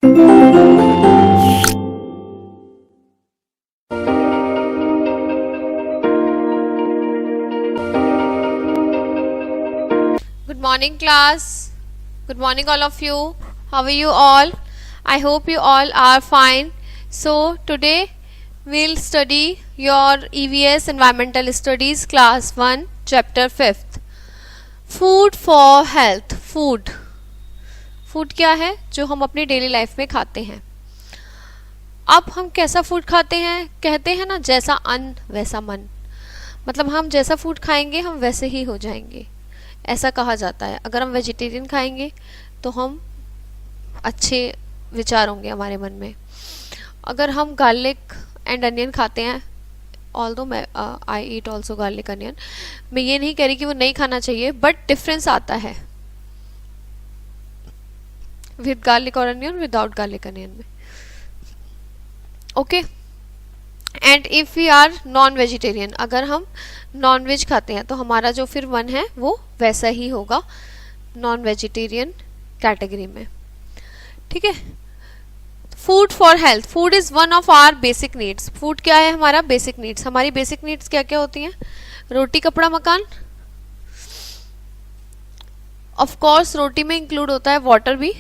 Good morning class. Good morning all of you. How are you all? I hope you all are fine. So today we'll study your EVS Environmental Studies class 1 chapter 5th. Food for health. Food क्या है? जो हम अपनी daily life में खाते हैं. अब हम कैसा फूड खाते हैं? कहते हैं ना, जैसा अन्न वैसा मन. मतलब हम जैसा फूड खाएंगे हम वैसे ही हो जाएंगे, ऐसा कहा जाता है. अगर हम वेजिटेरियन खाएंगे तो हम अच्छे विचार होंगे हमारे मन में. अगर हम गार्लिक एंड अनियन खाते हैं, although I eat also garlic onion, मैं ये नहीं कह रही कि वो नहीं खाना चाहिए, बट डिफरेंस आता है विद गार्लिक और अनियन, विदाउट गार्लिक अनियन में. Okay. And if we are non vegetarian, अगर हम नॉन वेज खाते हैं तो हमारा जो फिर मन है वो वैसा ही होगा नॉन वेजिटेरियन कैटेगरी में. ठीक है. Food for health. Food is one of our basic needs. Food क्या है? हमारा बेसिक नीड्स. हमारी बेसिक नीड्स क्या क्या होती हैं? रोटी, कपड़ा, मकान. ऑफ कोर्स रोटी में इंक्लूड होता है वाटर भी.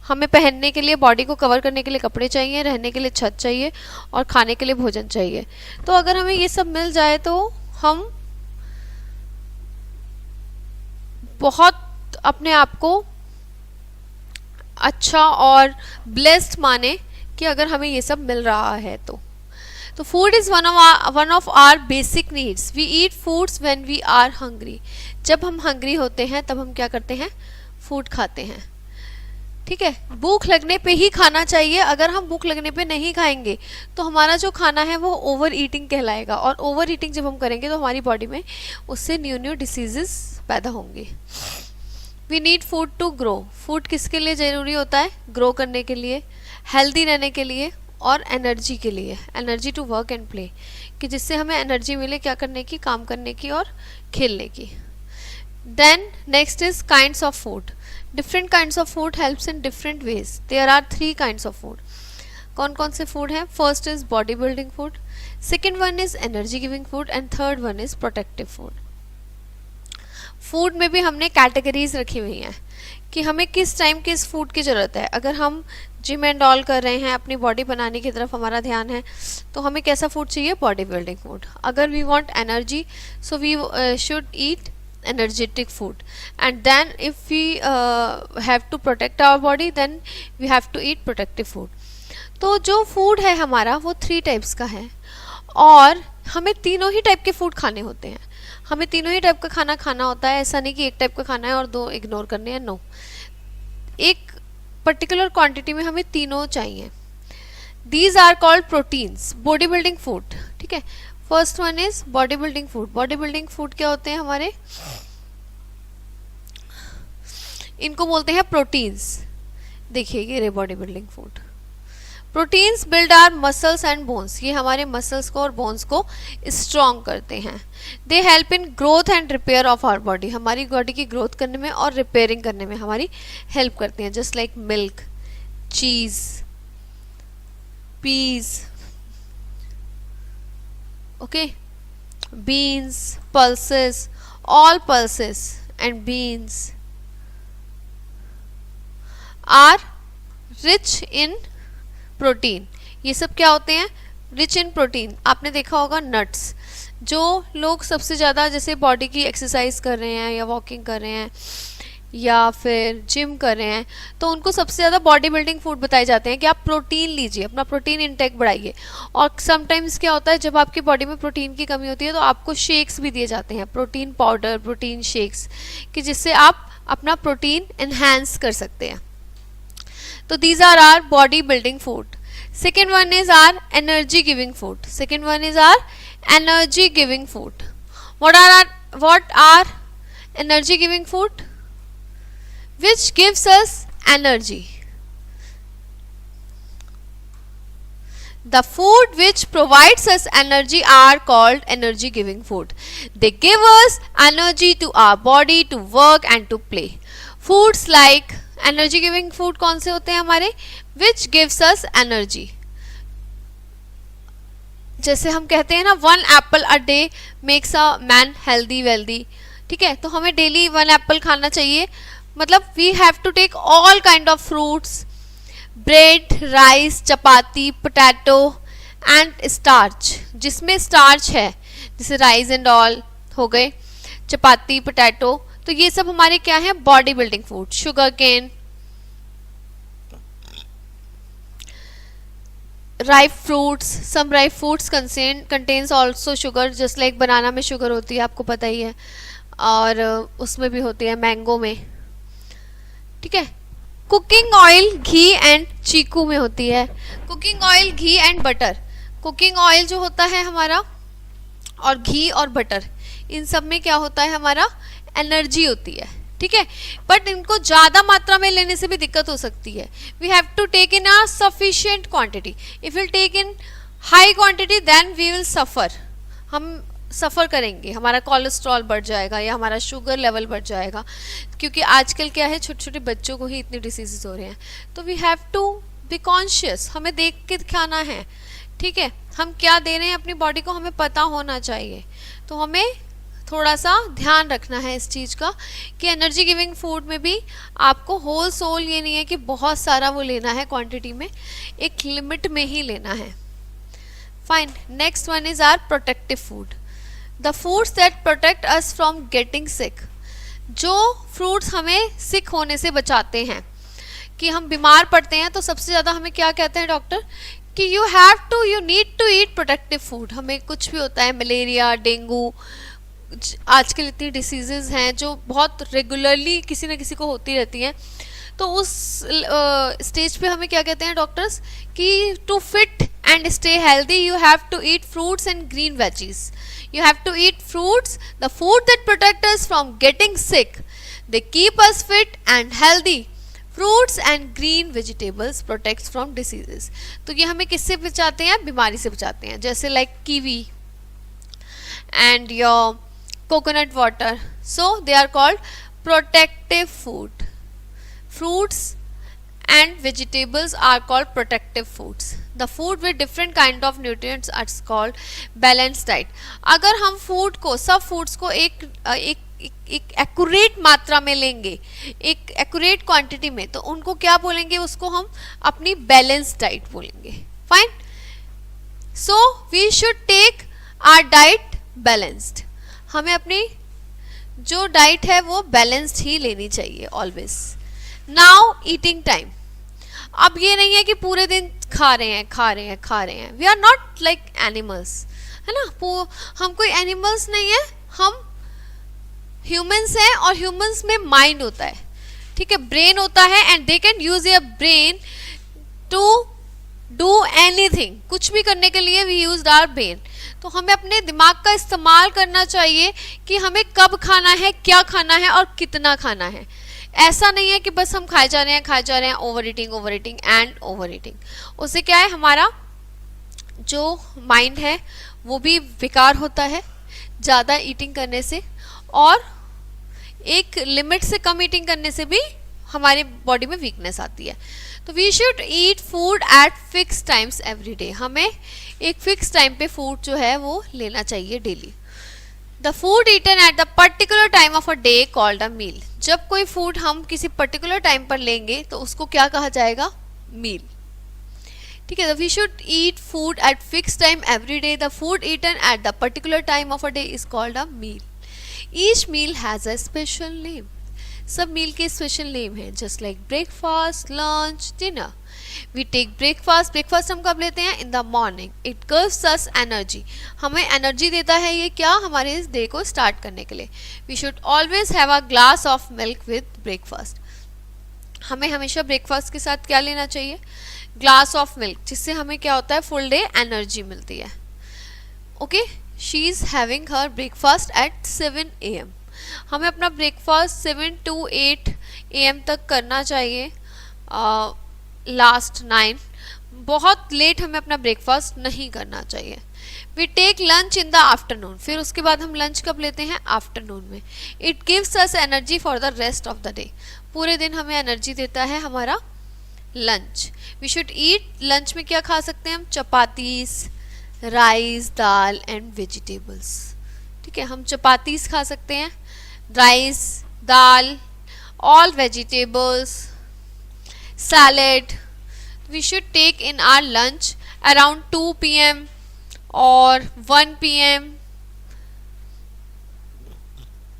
हमें पहनने के लिए, बॉडी को कवर करने के लिए कपड़े चाहिए, रहने के लिए छत चाहिए और खाने के लिए भोजन चाहिए. तो अगर हमें ये सब मिल जाए तो हम बहुत अपने आप को अच्छा और ब्लेस्ड माने कि अगर हमें ये सब मिल रहा है तो. Food is one of our basic needs. We eat foods when we are hungry. जब हम हंग्री होते हैं तब हम क्या करते हैं? फूड खाते हैं. ठीक है. भूख लगने पे ही खाना चाहिए. अगर हम भूख लगने पे नहीं खाएंगे तो हमारा जो खाना है वो ओवर ईटिंग कहलाएगा, और ओवर ईटिंग जब हम करेंगे तो हमारी बॉडी में उससे न्यू डिसीजेस पैदा होंगे. We need food to grow. Food किसके लिए ज़रूरी होता है? ग्रो करने के लिए, हेल्दी रहने के लिए और एनर्जी के लिए. Energy to work and play, कि जिससे हमें एनर्जी मिले क्या करने की? काम करने की और खेलने की. Then next is kinds of food. Different kinds of food helps in different ways. There are 3 kinds of food. कौन कौन से फूड हैं? First is body building food, second one is energy giving food and third one is protective food. Food में भी हमने categories रखी हुई हैं कि हमें किस टाइम किस फूड की ज़रूरत है. अगर हम जिम एंड ऑल कर रहे हैं, अपनी बॉडी बनाने की तरफ हमारा ध्यान है, तो हमें कैसा फूड चाहिए? Body building food. अगर we want energy, so we should eat energetic food, and then if we have to protect our body, then we have to eat protective food. तो जो फूड है हमारा वो 3 टाइप्स का है और हमें तीनों ही टाइप के फूड खाने होते हैं. हमें तीनों ही टाइप का खाना खाना होता है. ऐसा नहीं कि एक टाइप का खाना है और 2 इग्नोर करने हैं. नो, एक पर्टिकुलर क्वांटिटी में हमें तीनों चाहिए. These are called proteins, body building food. ठीक है. First one is body building food. Body building food क्या होते हैं हमारे? इनको बोलते हैं प्रोटीन्स. देखिए ये रे body building food. Proteins build our muscles and bones. ये हमारे मसल्स को और बोन्स को स्ट्रॉन्ग करते हैं. They help in growth and repair of our body. हमारी बॉडी की ग्रोथ करने में और रिपेयरिंग करने में हमारी हेल्प करते हैं. जस्ट लाइक मिल्क, चीज, Ps, okay, beans, pulses, all pulses and beans are rich in protein. ये सब क्या होते हैं? rich in protein. आपने देखा होगा नट्स. जो लोग सबसे ज़्यादा जैसे बॉडी की एक्सरसाइज कर रहे हैं या वॉकिंग कर रहे हैं या फिर जिम कर रहे हैं, तो उनको सबसे ज़्यादा बॉडी बिल्डिंग फूड बताए जाते हैं कि आप प्रोटीन लीजिए, अपना प्रोटीन इंटेक बढ़ाइए. और समटाइम्स क्या होता है, जब आपकी बॉडी में प्रोटीन की कमी होती है तो आपको शेक्स भी दिए जाते हैं, प्रोटीन पाउडर, प्रोटीन शेक्स, कि जिससे आप अपना प्रोटीन एनहांस कर सकते हैं. तो these are our body building food. Second one is our energy giving food. Second one is our energy giving food. what are energy giving food? Which gives us energy. The food which provides us energy are called energy giving food. They give us energy to our body to work and to play. Foods like energy giving food कौन से होते हैं हमारे, which gives us energy. जैसे हम कहते हैं ना 1 Apple a day makes a man healthy wealthy, ठीक है, तो हमें डेली 1 एप्पल खाना चाहिए, मतलब we have to take all kind of fruits, bread, rice, chapati, potato and starch, जिसमें स्टार्च है, जैसे राइस एंड ऑल हो गए, चपाती, पोटैटो, तो ये सब हमारे क्या है, body building food. Sugarcane, ripe fruits, some ripe fruits contains also sugar, just like बनाना में शुगर होती है, आपको पता ही है, और उसमें भी होती है, मैंगो में, ठीक है। कुकिंग ऑयल, घी एंड चीकू में होती है। Cooking oil, ghee and butter, cooking oil जो होता है हमारा, और घी और बटर, इन सब में क्या होता है हमारा, एनर्जी होती है, ठीक है। बट इनको ज्यादा मात्रा में लेने से भी दिक्कत हो सकती है। We have to take in a sufficient quantity, if will take in high quantity then we will suffer, हम सफ़र करेंगे, हमारा कोलेस्ट्रॉल बढ़ जाएगा या हमारा शुगर लेवल बढ़ जाएगा, क्योंकि आजकल क्या है, छोटे छोटे बच्चों को ही इतनी डिसीजेस हो रहे हैं। तो we have to be conscious, हमें देख के खाना है, ठीक है, हम क्या दे रहे हैं अपनी बॉडी को, हमें पता होना चाहिए। तो हमें थोड़ा सा ध्यान रखना है इस चीज़ का कि एनर्जी गिविंग फूड में भी आपको होल सोल ये नहीं है कि बहुत सारा वो लेना है क्वांटिटी में, एक लिमिट में ही लेना है। Fine, next one is our protective food, the foods that protect us from getting sick, जो फ्रूट्स हमें सिक होने से बचाते हैं, कि हम बीमार पड़ते हैं तो सबसे ज़्यादा हमें क्या कहते हैं डॉक्टर, कि you need to eat protective food. हमें कुछ भी होता है, मलेरिया, डेंगू, आजकल इतनी डिसीजेज हैं जो बहुत रेगुलरली किसी न किसी को होती रहती हैं, तो उस स्टेज पे हमें क्या कहते हैं डॉक्टर्स, कि to fit and stay healthy you have to eat fruits and green veggies, you have to eat fruits, the food that protect us from getting sick, they keep us fit and healthy, fruits and green vegetables protects from diseases। तो ये हमें किससे बचाते हैं, बीमारी से बचाते हैं, जैसे like kiwi and your coconut water, so they are called protective food, fruits and vegetables are called protective foods, the food with different kind of nutrients are called balanced diet। अगर हम फूड को, सब foods को एक accurate मात्रा में लेंगे, एक एक्यूरेट क्वांटिटी में, तो उनको क्या बोलेंगे, उसको हम अपनी बैलेंस डाइट बोलेंगे। Fine, so we should take our diet balanced, हमें अपनी जो डाइट है वो बैलेंस्ड ही लेनी चाहिए ऑलवेज। नाउ ईटिंग टाइम, अब ये नहीं है कि पूरे दिन खा रहे हैं, we are not like animals, है ना, हम कोई एनिमल्स नहीं है, हम ह्यूमंस हैं, और ह्यूमंस में माइंड होता है, ठीक है, ब्रेन होता है, and they can use your brain to do anything, कुछ भी करने के लिए वी यूज आवर ब्रेन। तो हमें अपने दिमाग का इस्तेमाल करना चाहिए कि हमें कब खाना है, क्या खाना है और कितना खाना है। ऐसा नहीं है कि बस हम खाए जा रहे हैं, over eating and over eating, उससे क्या है, हमारा जो माइंड है वो भी बेकार होता है ज़्यादा ईटिंग करने से, और एक लिमिट से कम ईटिंग करने से भी हमारे बॉडी में वीकनेस आती है। तो we should eat food at fix times every day, हमें एक फिक्स टाइम पे फूड जो है वो लेना चाहिए daily. The food eaten at the particular time of a day called a meal, जब कोई फूड हम किसी पर्टिकुलर टाइम पर लेंगे तो उसको क्या कहा जाएगा, मील, ठीक है। We should eat food at fix time every day, the food eaten at the particular time of a day is called a meal. Each meal has a special name, सब मील के special name है, just like breakfast, lunch, dinner. We take breakfast हम कब लेते हैं, in the morning, it gives us energy, हमें energy देता है ये क्या, हमारे इस डे को स्टार्ट करने के लिए। We should always have a glass of milk with breakfast, हमें हमेशा ब्रेकफास्ट के साथ क्या लेना चाहिए, ग्लास ऑफ मिल्क, जिससे हमें क्या होता है, फुल डे एनर्जी मिलती है। Okay, she is having her breakfast at 7 AM, हमें अपना ब्रेकफास्ट 7 to 8 AM तक करना चाहिए, लास्ट 9, बहुत लेट हमें अपना ब्रेकफास्ट नहीं करना चाहिए। We take lunch in the afternoon, फिर उसके बाद हम लंच कब लेते हैं? आफ्टरनून में. It gives us energy for the rest of the day, पूरे दिन हमें एनर्जी देता है हमारा lunch. We should eat, lunch में क्या खा सकते हैं हम? Chapatis, rice, dal and vegetables. ठीक है, हम चपातीस खा सकते हैं, rice, dal, all vegetables, salad. We should take in our lunch around 2 PM और 1 PM,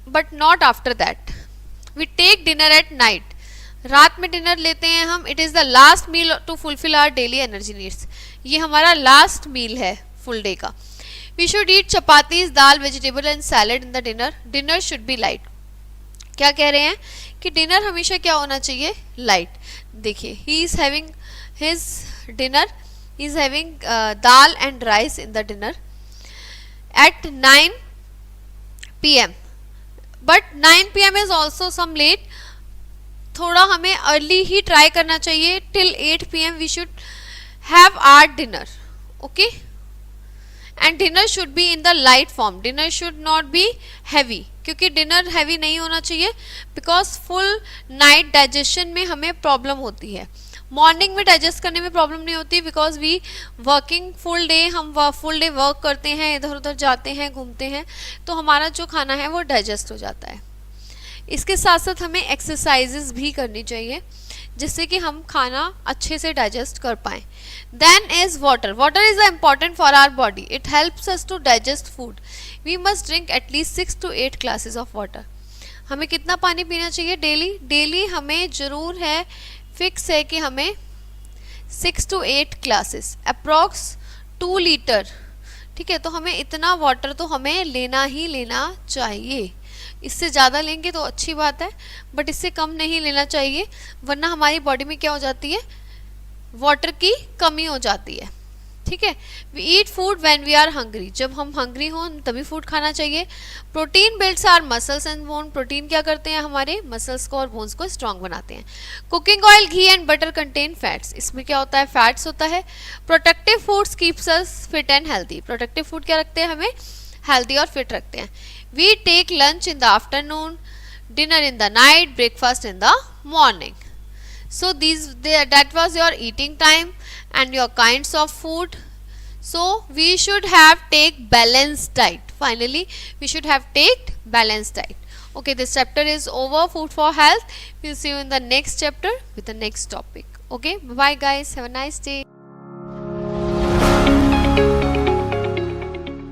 but not after that. We take dinner at night, रात में डिनर लेते हैं हम. It is the last meal to fulfil our daily energy needs, ये हमारा last meal है full day का. We should eat chapatis, dal, vegetable and salad in the dinner. Dinner should be light. क्या कह रहे हैं कि डिनर हमेशा क्या होना चाहिए? लाइट. देखिए, he is having his dinner, he is having dal and rice in the dinner at 9 PM, but 9 PM is also some late. थोड़ा हमें अर्ली ही ट्राई करना चाहिए. Till 8 PM we should have our dinner. Okay, and dinner should be in the light form. Dinner should not be heavy, क्योंकि dinner heavy नहीं होना चाहिए, बिकॉज फुल नाइट डाइजेशन में हमें प्रॉब्लम होती है. मॉर्निंग में डाइजेस्ट करने में प्रॉब्लम नहीं होती, because we working full day, हम फुल डे वर्क करते हैं, इधर उधर जाते हैं, घूमते हैं, तो हमारा जो खाना है वो डाइजेस्ट हो जाता है. इसके साथ साथ हमें एक्सरसाइजेस भी करनी चाहिए, जिससे कि हम खाना अच्छे से डाइजेस्ट कर पाएँ. Then is water. Water is important for our body. It helps us to digest food. We must drink at least 6 to 8 glasses of water. हमें कितना पानी पीना चाहिए डेली? डेली हमें ज़रूर है, फिक्स है कि हमें 6 to 8 ग्लासेस, अप्रॉक्स 2 लीटर. ठीक है, तो हमें इतना वाटर तो हमें लेना ही लेना चाहिए. इससे ज़्यादा लेंगे तो अच्छी बात है, बट इससे कम नहीं लेना चाहिए, वरना हमारी बॉडी में क्या हो जाती है? वाटर की कमी हो जाती है. ठीक है. We eat food when we are hungry. जब हम हंग्री हों तभी फूड खाना चाहिए. Protein builds our muscles and bone. Protein क्या करते हैं? हमारे मसल्स को और बोन्स को स्ट्रांग बनाते हैं. Cooking oil, ghee and butter contain fats. इसमें क्या होता है? फैट्स होता है. Protective foods keeps us fit and healthy. Protective food क्या रखते हैं? हमें हेल्दी और फिट रखते हैं. We take lunch in the afternoon, dinner in the night, breakfast in the morning. So that was your eating time and your kinds of food. So we should have take balanced diet. Finally, we should have take balanced diet. Okay, this chapter is over, food for health. We'll see you in the next chapter with the next topic. Okay, bye bye guys, have a nice day.